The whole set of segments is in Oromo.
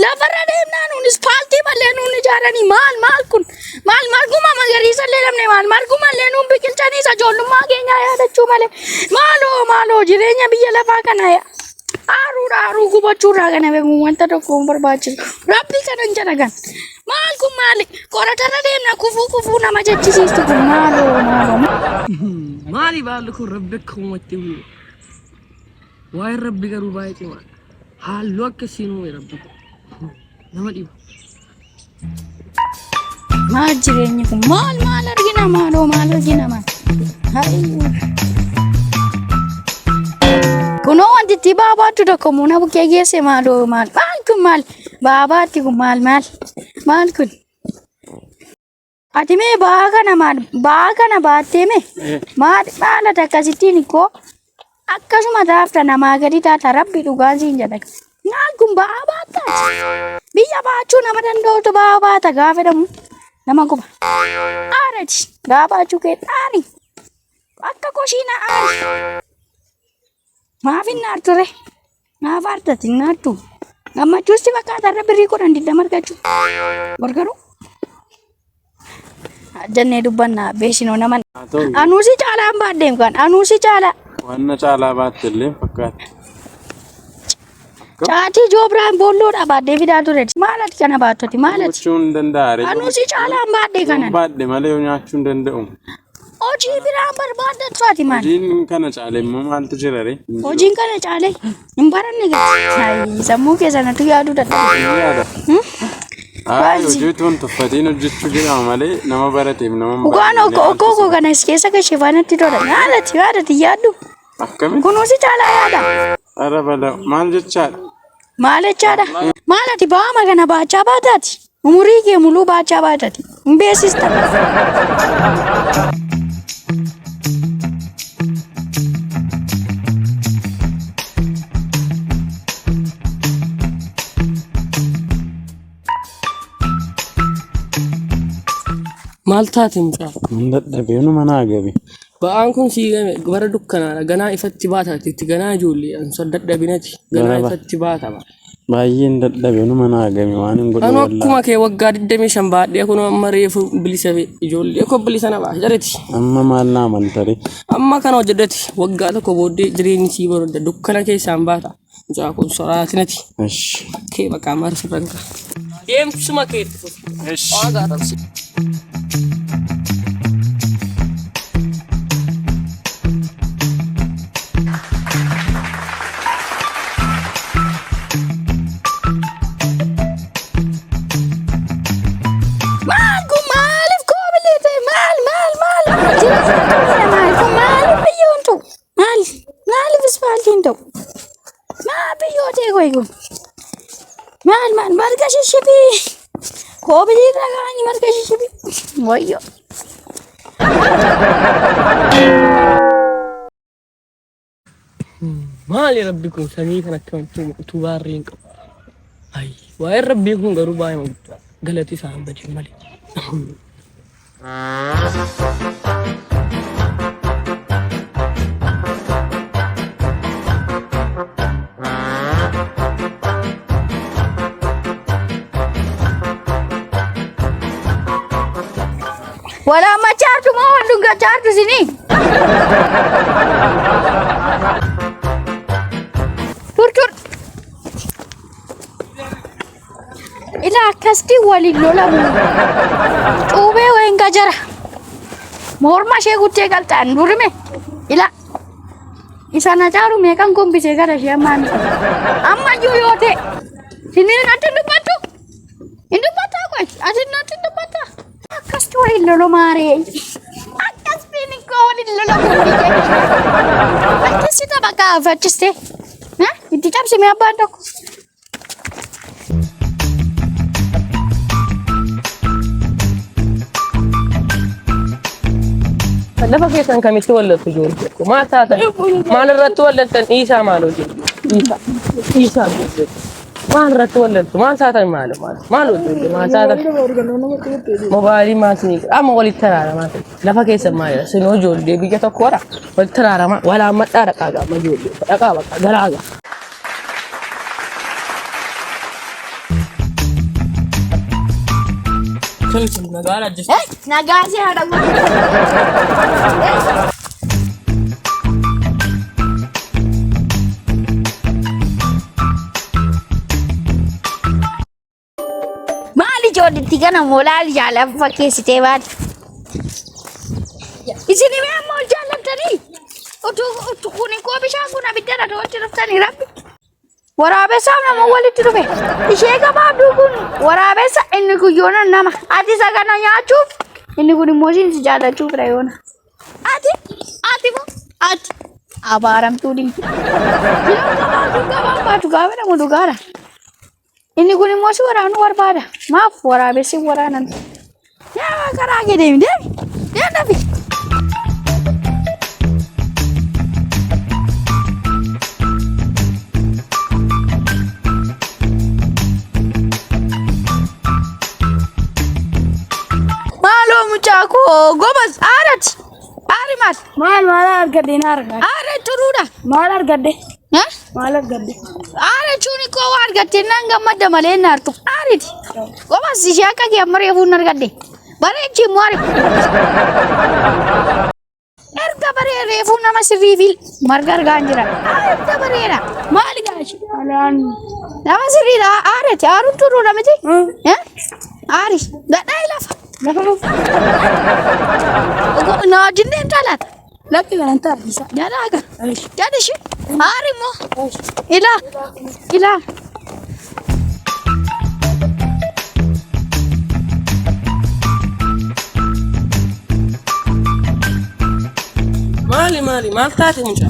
لا فرادهم نانون اسفالتي مالنون جارني مال كوما مغريسا لمني مال كوما لنون بكلچاني سجولما كينيا يا دچو مالي مالو جيرينيا بيا لفا كنايا आरू गुबचूरा गने बे मुंता तो कोंबर बाच रब्बी कनन जनगन माल को मालिक कोरटरा दे ना कुफू ना मजे चीज तो मालो माली बाल को रब्बे खोमती हूं वाय रब्बी का रुबाय के माल हाल लोग के सीनो में रब्बी नमदी माजरेनी को माल अर्गिना मालो अर्गिना माल हाय kuno wanti tiba batu da komuna bu kege se malo mal kun mal baba ti kun mal kun ati me baga na baate me mala ta kasitini ko akkasuma dafta na magari ta tarabbi dugazi injadak na kun baba ta biya bachu na madan do to baba ta gafe da mu nama ko arati baba chu ke tani akka koshina ari maafin naartore maaf artati naattu gammachuusti fakkaata irra birrii kudhan digdama argachuu gargaru jennee dubbanna beeshinoo naman anuusi caalaa hin baaddeem kan anuusi caalaa wanna caalaa baattellee fakkaata caatii joobraan boolloodha baaddee fidaa ture maalati kana baattoti maalati gochuun danda'a anuusi caalaa hin baadde kanan baadde malee nyaachuu hin danda'u hojii biraa barbaadan soati maal hojiin kana caalee immoo maaltu jira ree hojiin kana caalee hin baranne gati sammuu keessanatu yaaduu dadhabe hojii tuun tuffatiin hojjechuu jira malee nama barateef nama ugaan okkoo kana keessa gashee faanatti tola yaadati yaaddu akkamitti kunuunsi caalaa yaada ara bala maal jechaadha maalati baama kana baachaa baataati umurii kee muluu baachaa baataati hin beesista Maltaati mucaa. Dadhabee nu mana agabe. Ba'aan kun siigame bara dukkanaadha. Ganaa ifatti baataati. Itti ganaa ijoollee ansoo dadhabinati. Ganaa ifatti baatama. Baay'een dadhabee nu mana agabe waan hin godhu wallaahi. Anu akkuma kee waggaa 25 baadhee kun amma reefu bilisa ijoollee ko bilisa na baas jarati. Amma maal na amantare. Amma kana hojjedhati waggaa tokko booddee jireenyi sii baroodda dukkana keessaan baata. Mucaa kun soraatinati. Esh. Kee bakka marsa ranka. Deemsuma kee. Esh. Aagaadhamsi. Mal marga shishibi kobili ragani marga shishibi wayo mal ya rabbikum sami kana kan tuwarin ka ay wa rabbikum garu bay ma galati sa baji mali wala machartu mo ndunga chartu sini tur ila kasti wali lola mu ube wenga jara morma she gutte galtan durme ila isana charu me kan kombi se gara shaman amma yote sini natindu patu indu pata ko asin natindu pata kasti wali lolo mare akas pini ko wali lolo akas kita baka faciste ha itu jam si me abando لما كيسان كم يتولد في جون ما تاتا ما نرد تولد تن إيسا مالو جي إيسا ما نرد تولد ما تاتا مالو جي ما تاتا موبايلي ما سنيك أما ولي ترارا ما لما كيسان مايا سنو جول دي بيجا تكورا ولي ترارا ما ولا ما تارك آغا ما جول دي أقا بكا غلاغا Tolchi nagaala jirti. Nagaasi haadha maali ijoolletti kana moolaal jaalala fakkeessitee baate. Isin himee ammoo jaallattanii utuu kun koo bishaan kun abiddaan adootti dhuftanii rabbi. Waraabessaaf nama walitti dhufe. Ishee gabaabduu kun waraabessa inni kun yoona nama. Ati isa kana nyaachuuf inni kun immoo isin jaallachuuf dha yoona. Ati moo ati abaaramtuu dinki. Yeroo gabaabbaatu gaafa namu dhugaadha. Inni kun immoo si waraanu barbaada. Maaf waraabessi waraanan. Yaa karaa kee deemi deemi. Deemi nafi. Mucaku gobas arat ari mal argadde na arga are turuda mal argadde mal argadde are chuni ko argadde nanga madda male nartu ariti gobas shaka ge amre fun argadde bare chi mari erga bare refu nama sirivil margar ganjira erga bare ra mal gashi alan nama sirira arati arun turuda meti ari gadai lafa na jinneen taalaata. Lakki kan antaa bisa. Jala aga. Jala shi. Hari mo. Ila. Mali mal taate mucha.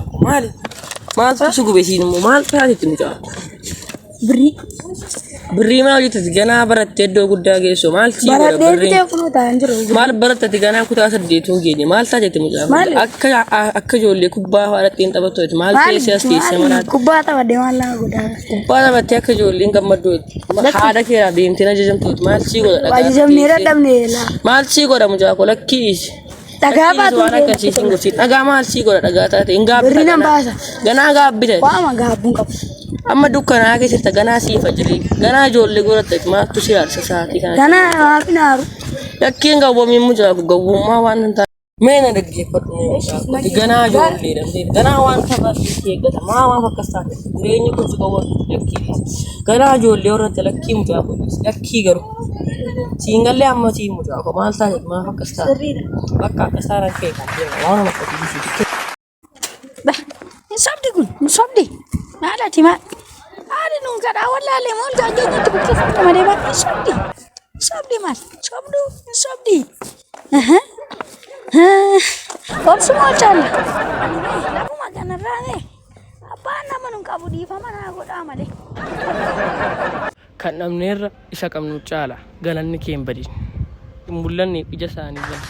Mal sugu besiin mo mal taate mucha. Birrii maal jettati ganaa barattee iddoo guddaa geessu maal sii godha birrii maal barattati ganaa kutaa 8 geenye maal taatete mucaa akka ijoollee kubbaa haadhattiin taphattu maal teessee as teessee manaatti kubbaa taphadde maal laa godhaa kubbaa taphattee akka ijoolleen gammadduu haadha keeraa deemtee ajajamtuuti maal sii godha ajajamnee dadhabnee maal sii godha mucaa ko lakkiis dhagaa baatu waan akkasiisin gosi dhagaa maal sii godha dhagaa taate hin gaabbita ganaa gaabbite waama gaabbuun qabu. Amma dukkanaa keessatti ganaa siifa jirii ganaa ijoollee godhatte maattu si aarsa sa'aatii kana ganaa waafinaaru yakkiin gawwamii mucaa gawwummaa waan hin taane meena dhaggeeffadhu ganaa ijoollee dhabdee ganaa waan taphaa eeggata maa waan akkas taate jireenyi kun si gawwatu lakkii ganaa ijoollee horate lakkii mucaa godhis lakkii garuu siingallee amma sii mucaa ko maal taate maaf akkas taate bakka akkas taaraan kee kan deema waan akka tibisii sabdi kun sabdi maalati maal haali nun kadhaa wallaalee moon taangeenya buqqifamne malee baay'ee sabdi maal sabdi obsuma caala lafuma kanarraa abbaan nama nun qabu dhiifama naa godhaa malee. Kan namneerra isa qabnu caala galanni kee hin badin mul'anni ija isaanii jala.